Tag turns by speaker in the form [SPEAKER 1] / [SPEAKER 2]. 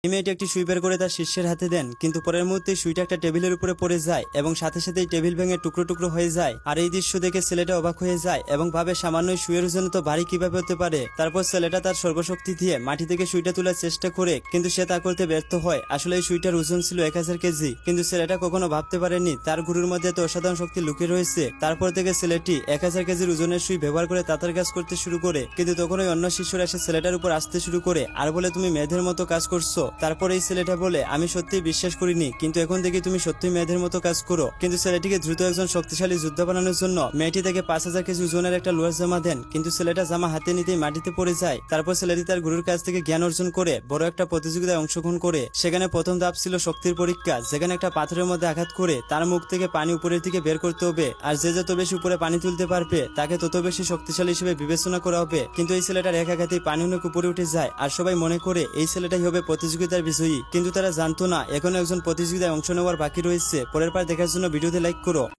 [SPEAKER 1] এই মেয়েটি একটি সুই বের করে তার শিষ্যের হাতে দেন, কিন্তু পরের মুহূর্তে সুইটা একটা টেবিলের উপরে পড়ে যায় এবং সাথে সাথেই টেবিল ভেঙে টুকরো টুকরো হয়ে যায়। আর এই দৃশ্য দেখে ছেলেটা অবাক হয়ে যায় এবং ভাবে সামান্য সুইয়ের ওজন তো ভারী কিভাবে হতে পারে। তারপর ছেলেটা তার সর্বশক্তি দিয়ে মাটি থেকে সুইটা তোলার চেষ্টা করে, কিন্তু সে তা করতে ব্যর্থ হয়। আসলে এই সুইটার ওজন ছিল 1000 কেজি, কিন্তু ছেলেটা কখনো ভাবতে পারেনি তার গুরুর মধ্যে এত অসাধারণ শক্তি লুকিয়ে রয়েছে। তারপর থেকে ছেলেটি 1000 কেজির ওজনের সুই ব্যবহার করে তাঁতের কাজ করতে শুরু করে, কিন্তু তখন ওই অন্য শিষ্যরা এসে ছেলেটার উপর আসতে শুরু করে আর বলে, তুমি মেয়েদের মতো কাজ করছো। তারপর এই ছেলেটা বলে, আমি সত্যিই বিশ্বাস করিনি, কিন্তু এখন থেকে তুমি সত্যিই মেয়েদের মতো কাজ করো। কিন্তু ছেলেটিকে দ্রুত একজন শক্তিশালী যোদ্ধা বানানোর জন্য মেয়েটি থেকে 5000 কেজি ওজনের একটা লোহার জামা দেন, কিন্তু ছেলেটা জামা হাতে নিতেই মাটিতে পড়ে যায়। তারপর ছেলেটি তার গুরুর কাছ থেকে জ্ঞান অর্জন করে বড় একটা প্রতিযোগিতায় অংশগ্রহণ করে। সেখানে প্রথম ধাপ ছিল শক্তির পরীক্ষা, যেখানে একটা পাথরের মধ্যে আঘাত করে তার মুখ থেকে পানি উপরের দিকে বের করতে হবে, আর যে যত বেশি উপরে পানি তুলতে পারবে তাকে তত বেশি শক্তিশালী হিসেবে বিবেচনা করা হবে। কিন্তু এই ছেলেটার এক আঘাতেই পানি অনেক উপরে উঠে যায়, আর সবাই মনে করে এই ছেলেটাই হবে প্রতিযোগিতার বিজয়ী। কিন্তু তারা জানতো না এখনো একজন প্রতিযোগিতায় অংশ নেওয়ার বাকি রয়েছে। পরের বার দেখার জন্য ভিডিওতে লাইক করো।